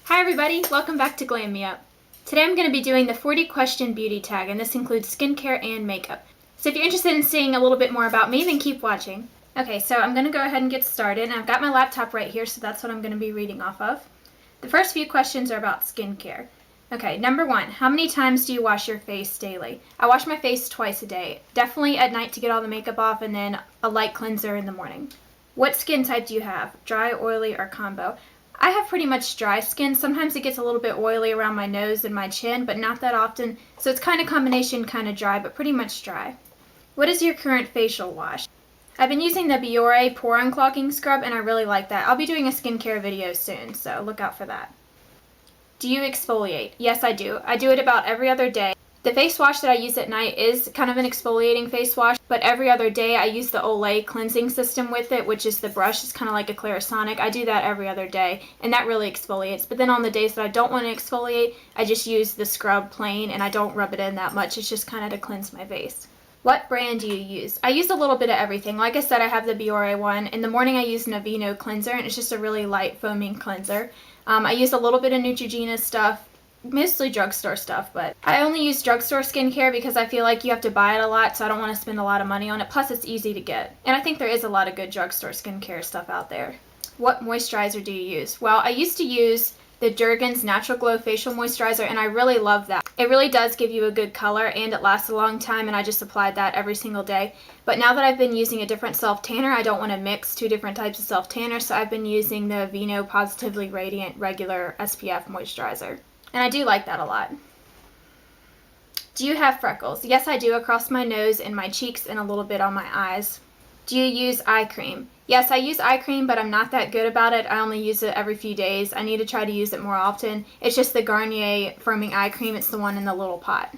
Hi everybody, welcome back to Glam-me-up. Today I'm going to be doing the 40 question beauty tag, and this includes skincare and makeup. So if you're interested in seeing a little bit more about me, then keep watching. Okay, so I'm going to go ahead and get started, and I've got my laptop right here, so that's what I'm going to be reading off of. The first few questions are about skincare. Okay, number 1, how many times do you wash your face daily? I wash my face twice a day. Definitely at night to get all the makeup off, and then a light cleanser in the morning. What skin type do you have? Dry, oily, or combo? I have pretty much dry skin. Sometimes it gets a little bit oily around my nose and my chin, but not that often. So it's kind of combination, kind of dry, but pretty much dry. What is your current facial wash? I've been using the Biore Pore Unclogging Scrub, and I really like that. I'll be doing a skincare video soon, so look out for that. Do you exfoliate? Yes, I do. I do it about every other day. The face wash that I use at night is kind of an exfoliating face wash, but every other day I use the Olay cleansing system with it, which is the brush. It's kind of like a Clarisonic. I do that every other day, and that really exfoliates. But then on the days that I don't want to exfoliate, I just use the scrub plain, and I don't rub it in that much. It's just kind of to cleanse my face. What brand do you use? I use a little bit of everything. Like I said, I have the Biore one. In the morning I use Aveeno cleanser, and it's just a really light foaming cleanser. I use a little bit of Neutrogena stuff, mostly drugstore stuff, but I only use drugstore skincare because I feel like you have to buy it a lot, so I don't want to spend a lot of money on it. Plus, it's easy to get. And I think there is a lot of good drugstore skincare stuff out there. What moisturizer do you use? Well, I used to use the Jergens Natural Glow Facial Moisturizer, and I really love that. It really does give you a good color, and it lasts a long time, and I just applied that every single day. But now that I've been using a different self-tanner, I don't want to mix two different types of self-tanner, so I've been using the Aveeno Positively Radiant Regular SPF Moisturizer. And I do like that a lot. Do you have freckles? Yes, I do, across my nose and my cheeks and a little bit on my eyes. Do you use eye cream? Yes, I use eye cream, but I'm not that good about it. I only use it every few days. I need to try to use it more often. It's just the Garnier Firming Eye Cream. It's the one in the little pot.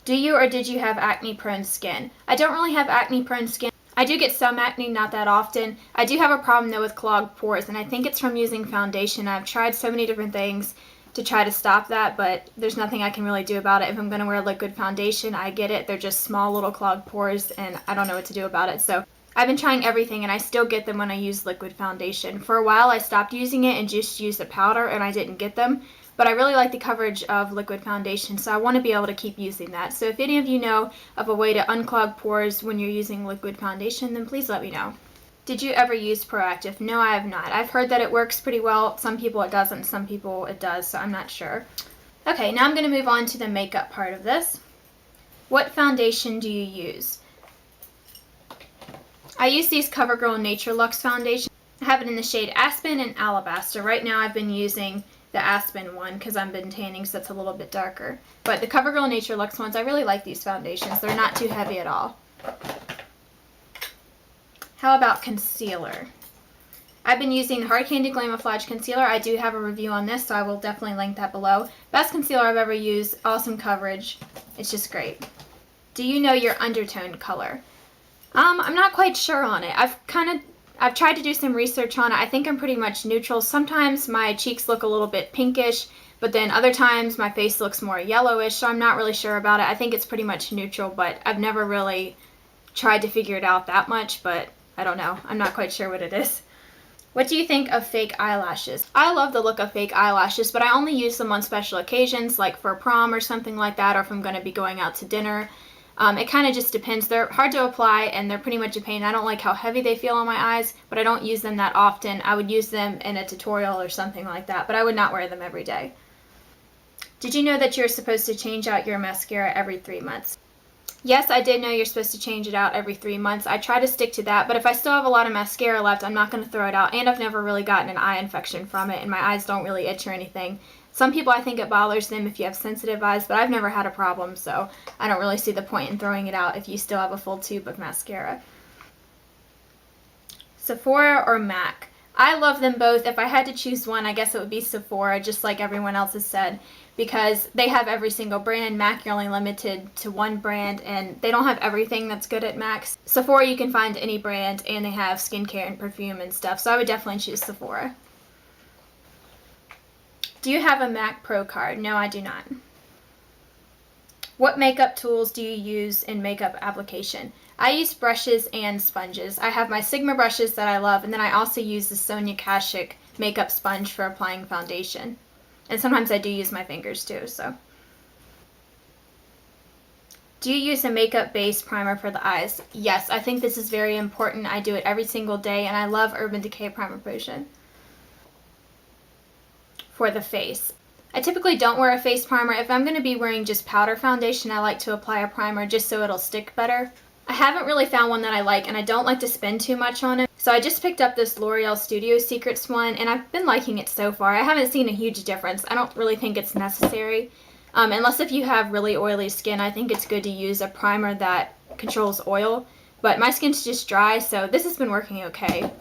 Do you or did you have acne-prone skin? I don't really have acne-prone skin. I do get some acne, not that often. I do have a problem though with clogged pores, and I think it's from using foundation. I've tried so many different things to try to stop that, but there's nothing I can really do about it. If I'm going to wear liquid foundation, I get it. They're just small little clogged pores, and I don't know what to do about it. So I've been trying everything, and I still get them when I use liquid foundation. For a while, I stopped using it and just used a powder, and I didn't get them. But I really like the coverage of liquid foundation, so I want to be able to keep using that. So if any of you know of a way to unclog pores when you're using liquid foundation, then please let me know. Did you ever use Pro-activ? No, I have not. I've heard that it works pretty well. Some people it doesn't, some people it does, so I'm not sure. Okay, now I'm going to move on to the makeup part of this. What foundation do you use? I use these CoverGirl Nature Luxe foundation. I have it in the shade Aspen and Alabaster. Right now I've been using the Aspen one because I've been tanning, so it's a little bit darker. But the CoverGirl Nature Luxe ones, I really like these foundations. They're not too heavy at all. How about concealer? I've been using the Hard Candy Glam-me-upxo concealer. I do have a review on this, so I will definitely link that below. Best concealer I've ever used. Awesome coverage. It's just great. Do you know your undertone color? I'm not quite sure on it. I've tried to do some research on it. I think I'm pretty much neutral. Sometimes my cheeks look a little bit pinkish, but then other times my face looks more yellowish, so I'm not really sure about it. I think it's pretty much neutral, but I've never really tried to figure it out that much, but I don't know. I'm not quite sure what it is. What do you think of fake eyelashes? I love the look of fake eyelashes, but I only use them on special occasions, like for prom or something like that, or if I'm going to be going out to dinner. It kind of just depends. They're hard to apply, and they're pretty much a pain. I don't like how heavy they feel on my eyes, but I don't use them that often. I would use them in a tutorial or something like that, but I would not wear them every day. Did you know that you're supposed to change out your mascara every 3 months? Yes, I did know you're supposed to change it out every 3 months. I try to stick to that, but if I still have a lot of mascara left, I'm not going to throw it out, and I've never really gotten an eye infection from it, and my eyes don't really itch or anything. Some people, I think it bothers them if you have sensitive eyes, but I've never had a problem, so I don't really see the point in throwing it out if you still have a full tube of mascara. Sephora or MAC? I love them both. If I had to choose one, I guess it would be Sephora, just like everyone else has said, because they have every single brand. MAC, you're only limited to one brand, and they don't have everything that's good at MAC. Sephora, you can find any brand, and they have skincare and perfume and stuff, so I would definitely choose Sephora. Do you have a MAC Pro card? No, I do not. What makeup tools do you use in makeup application? I use brushes and sponges. I have my Sigma brushes that I love, and then I also use the Sonia Kashuk makeup sponge for applying foundation. And sometimes I do use my fingers too, so. Do you use a makeup-based primer for the eyes? Yes, I think this is very important. I do it every single day, and I love Urban Decay Primer Potion. For the face, I typically don't wear a face primer. If I'm going to be wearing just powder foundation, I like to apply a primer just so it'll stick better. I haven't really found one that I like, and I don't like to spend too much on it. So I just picked up this L'Oreal Studio Secrets one, and I've been liking it so far. I haven't seen a huge difference. I don't really think it's necessary. Unless if you have really oily skin, I think it's good to use a primer that controls oil. But my skin's just dry, so this has been working okay.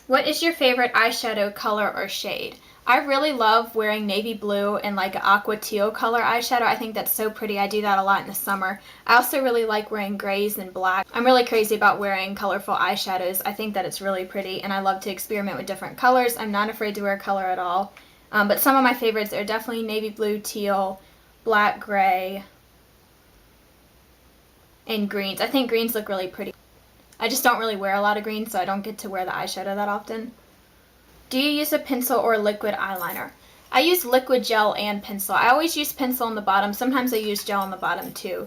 What is your favorite eyeshadow color or shade? I really love wearing navy blue and like an aqua teal color eyeshadow. I think that's so pretty. I do that a lot in the summer. I also really like wearing grays and black. I'm really crazy about wearing colorful eyeshadows. I think that it's really pretty, and I love to experiment with different colors. I'm not afraid to wear color at all. But some of my favorites are definitely navy blue, teal, black, gray, and greens. I think greens look really pretty. I just don't really wear a lot of greens, so I don't get to wear the eyeshadow that often. Do you use a pencil or liquid eyeliner? I use liquid gel and pencil. I always use pencil on the bottom. Sometimes I use gel on the bottom too.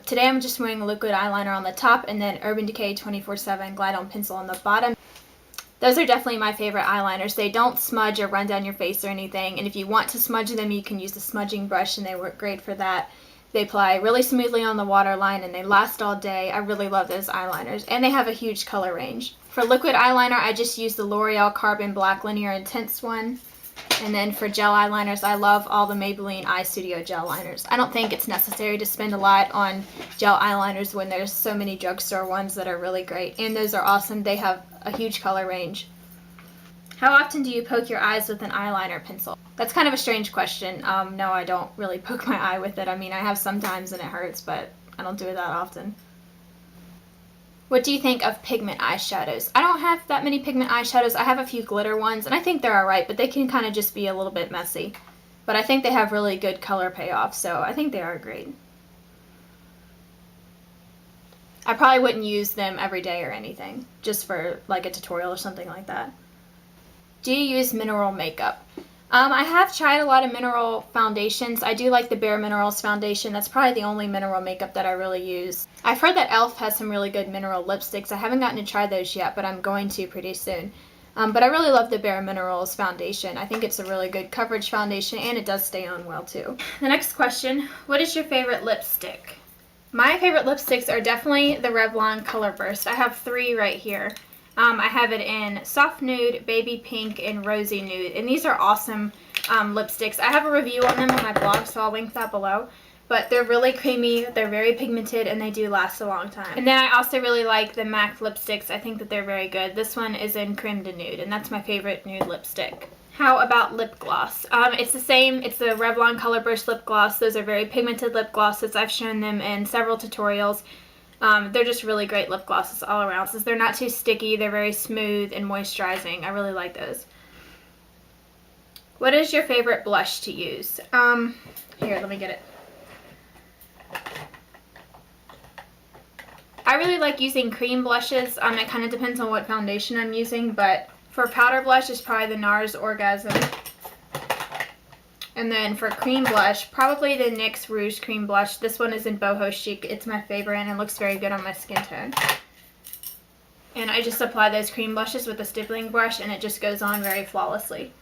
Today I'm just wearing a liquid eyeliner on the top and then Urban Decay 24/7 Glide On Pencil on the bottom. Those are definitely my favorite eyeliners. They don't smudge or run down your face or anything, and if you want to smudge them, you can use the smudging brush, and they work great for that. They apply really smoothly on the waterline, and they last all day. I really love those eyeliners, and they have a huge color range. For liquid eyeliner, I just use the L'Oreal Carbon Black Linear Intense one. And then for gel eyeliners, I love all the Maybelline Eye Studio gel liners. I don't think it's necessary to spend a lot on gel eyeliners when there's so many drugstore ones that are really great. And those are awesome. They have a huge color range. How often do you poke your eyes with an eyeliner pencil? That's kind of a strange question. No, I don't really poke my eye with it. I mean, I have sometimes and it hurts, but I don't do it that often. What do you think of pigment eyeshadows? I don't have that many pigment eyeshadows. I have a few glitter ones, and I think they're alright, but they can kind of just be a little bit messy. But I think they have really good color payoff, so I think they are great. I probably wouldn't use them every day or anything, just for like a tutorial or something like that. Do you use mineral makeup? I have tried a lot of mineral foundations. I do like the Bare Minerals foundation. That's probably the only mineral makeup that I really use. I've heard that e.l.f. has some really good mineral lipsticks. I haven't gotten to try those yet, but I'm going to pretty soon. But I really love the Bare Minerals foundation. I think it's a really good coverage foundation, and it does stay on well too. The next question, what is your favorite lipstick? My favorite lipsticks are definitely the Revlon Color Burst. I have 3 right here. I have it in Soft Nude, Baby Pink, and Rosy Nude. And these are awesome lipsticks. I have a review on them on my blog, so I'll link that below. But they're really creamy, they're very pigmented, and they do last a long time. And then I also really like the MAC lipsticks. I think that they're very good. This one is in Creme de Nude, and that's my favorite nude lipstick. How about lip gloss? It's the same. It's the Revlon Color Burst lip gloss. Those are very pigmented lip glosses. I've shown them in several tutorials. They're just really great lip glosses all around. Since they're not too sticky, they're very smooth and moisturizing. I really like those. What is your favorite blush to use? Here, let me get it. I really like using cream blushes. It kind of depends on what foundation I'm using, but for powder blush, it's probably the NARS Orgasm. And then for cream blush, probably the NYX Rouge Cream Blush. This one is in Boho Chic. It's my favorite, and it looks very good on my skin tone. And I just apply those cream blushes with a stippling brush, and it just goes on very flawlessly.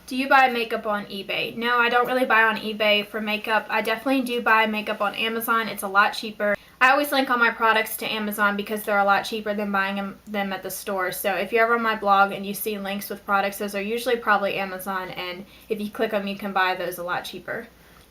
Do you buy makeup on eBay? No, I don't really buy on eBay for makeup. I definitely do buy makeup on Amazon. It's a lot cheaper. I always link all my products to Amazon because they're a lot cheaper than buying them at the store. So if you're ever on my blog and you see links with products, those are usually probably Amazon, and if you click them, you can buy those a lot cheaper.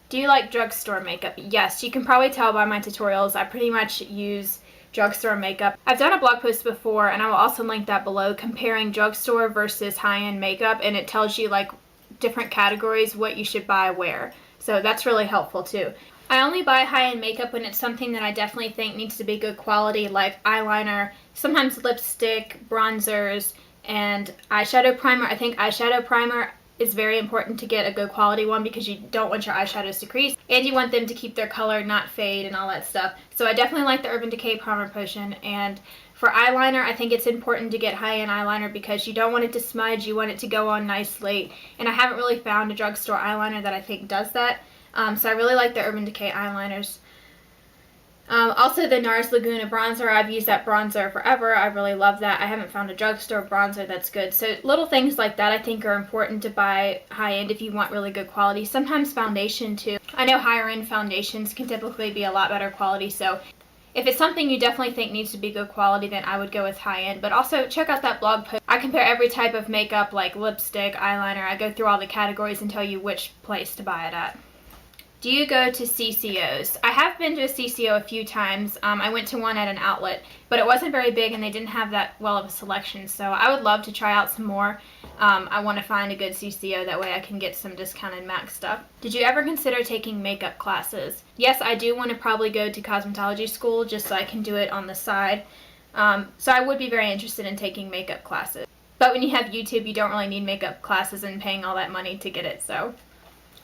Do you like drugstore makeup? Yes, you can probably tell by my tutorials. I pretty much use drugstore makeup. I've done a blog post before, and I will also link that below, comparing drugstore versus high-end makeup, and it tells you like different categories, what you should buy where. So that's really helpful too. I only buy high-end makeup when it's something that I definitely think needs to be good quality, like eyeliner, sometimes lipstick, bronzers, and eyeshadow primer. I think eyeshadow primer is very important to get a good quality one because you don't want your eyeshadows to crease and you want them to keep their color, not fade and all that stuff. So I definitely like the Urban Decay Primer Potion. And for eyeliner, I think it's important to get high-end eyeliner because you don't want it to smudge, you want it to go on nicely. And I haven't really found a drugstore eyeliner that I think does that. So I really like the Urban Decay eyeliners. Also the NARS Laguna bronzer, I've used that bronzer forever. I really love that. I haven't found a drugstore bronzer that's good. So little things like that I think are important to buy high-end if you want really good quality. Sometimes foundation too. I know higher-end foundations can typically be a lot better quality, so if it's something you definitely think needs to be good quality, then I would go with high-end. But also check out that blog post. I compare every type of makeup like lipstick, eyeliner. I go through all the categories and tell you which place to buy it at. Do you go to CCOs? I have been to a CCO a few times. I went to one at an outlet, but it wasn't very big and they didn't have that well of a selection. So I would love to try out some more. I want to find a good CCO, that way I can get some discounted MAC stuff. Did you ever consider taking makeup classes? Yes, I do want to probably go to cosmetology school just so I can do it on the side. So I would be very interested in taking makeup classes. But when you have YouTube, you don't really need makeup classes and paying all that money to get it, so.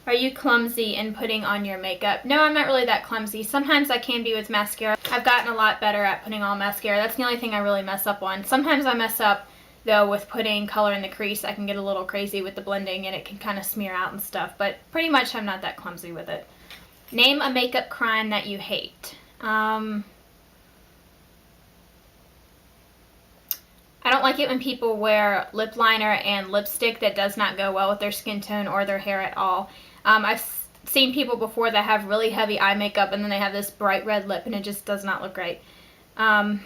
Are you clumsy in putting on your makeup? No, I'm not really that clumsy. Sometimes I can be with mascara. I've gotten a lot better at putting on mascara. That's the only thing I really mess up on. Sometimes I mess up, though, with putting color in the crease. I can get a little crazy with the blending and it can kind of smear out and stuff. But pretty much I'm not that clumsy with it. Name a makeup crime that you hate. I don't like it when people wear lip liner and lipstick that does not go well with their skin tone or their hair at all. I've seen people before that have really heavy eye makeup and then they have this bright red lip and it just does not look right. I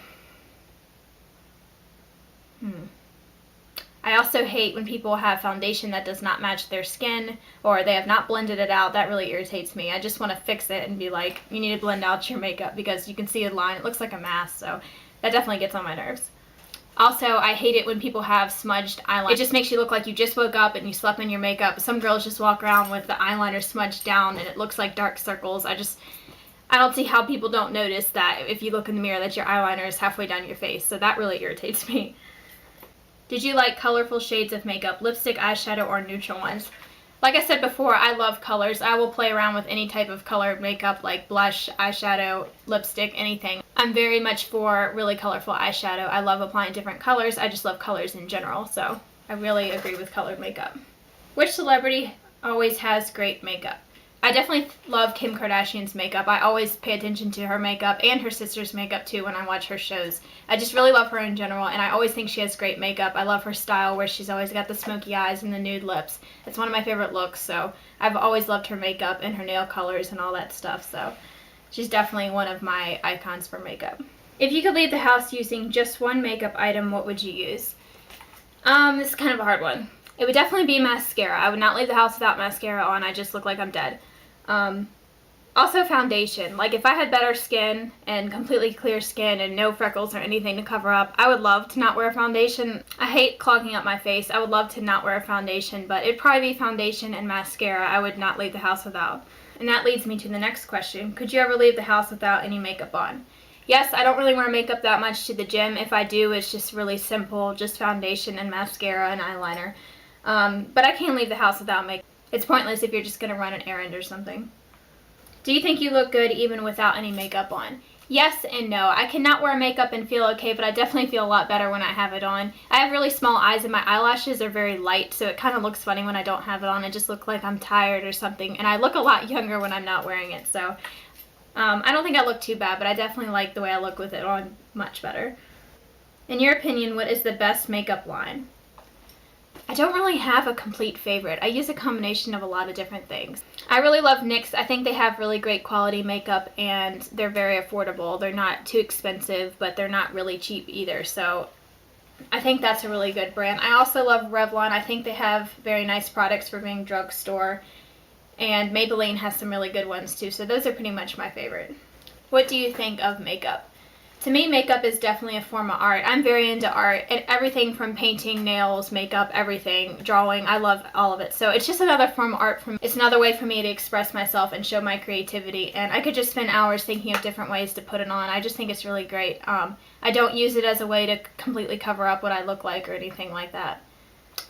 also hate when people have foundation that does not match their skin or they have not blended it out. That really irritates me. I just want to fix it and be like, you need to blend out your makeup because you can see a line. It looks like a mask, so that definitely gets on my nerves. Also, I hate it when people have smudged eyeliner. It just makes you look like you just woke up and you slept in your makeup. Some girls just walk around with the eyeliner smudged down and it looks like dark circles. I don't see how people don't notice that if you look in the mirror that your eyeliner is halfway down your face. So that really irritates me. Did you like colorful shades of makeup, lipstick, eyeshadow, or neutral ones? Like I said before, I love colors. I will play around with any type of colored makeup like blush, eyeshadow, lipstick, anything. I'm very much for really colorful eyeshadow. I love applying different colors. I just love colors in general, so I really agree with colored makeup. Which celebrity always has great makeup? I definitely love Kim Kardashian's makeup. I always pay attention to her makeup and her sister's makeup too when I watch her shows. I just really love her in general and I always think she has great makeup. I love her style where she's always got the smoky eyes and the nude lips. It's one of my favorite looks, so I've always loved her makeup and her nail colors and all that stuff, so she's definitely one of my icons for makeup. If you could leave the house using just one makeup item, what would you use? This is kind of a hard one. It would definitely be mascara. I would not leave the house without mascara on. I just look like I'm dead. Also foundation. Like if I had better skin and completely clear skin and no freckles or anything to cover up, I would love to not wear foundation. I hate clogging up my face. I would love to not wear foundation, but it'd probably be foundation and mascara I would not leave the house without. And that leads me to the next question. Could you ever leave the house without any makeup on? Yes, I don't really wear makeup that much to the gym. If I do, it's just really simple, just foundation and mascara and eyeliner. But I can't leave the house without makeup. It's pointless if you're just going to run an errand or something. Do you think you look good even without any makeup on? Yes and no. I cannot wear makeup and feel okay, but I definitely feel a lot better when I have it on. I have really small eyes and my eyelashes are very light, so it kind of looks funny when I don't have it on. I just look like I'm tired or something, and I look a lot younger when I'm not wearing it, so I don't think I look too bad, but I definitely like the way I look with it on much better. In your opinion, what is the best makeup line? I don't really have a complete favorite. I use a combination of a lot of different things. I really love NYX. I think they have really great quality makeup and they're very affordable. They're not too expensive, but they're not really cheap either. So I think that's a really good brand. I also love Revlon. I think they have very nice products for being drugstore. And Maybelline has some really good ones too. So those are pretty much my favorite. What do you think of makeup? To me, makeup is definitely a form of art. I'm very into art and everything from painting, nails, makeup, everything, drawing. I love all of it. So it's just another form of art for me. It's another way for me to express myself and show my creativity. And I could just spend hours thinking of different ways to put it on. I just think it's really great. I don't use it as a way to completely cover up what I look like or anything like that.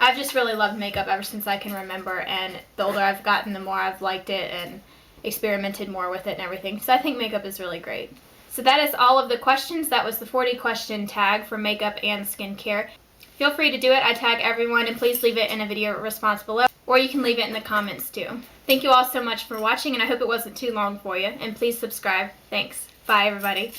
I've just really loved makeup ever since I can remember, and the older I've gotten, the more I've liked it and experimented more with it and everything. So I think makeup is really great. So that is all of the questions. That was the 40 question tag for makeup and skincare. Feel free to do it. I tag everyone, and please leave it in a video response below, or you can leave it in the comments too. Thank you all so much for watching, and I hope it wasn't too long for you, and please subscribe. Thanks. Bye everybody.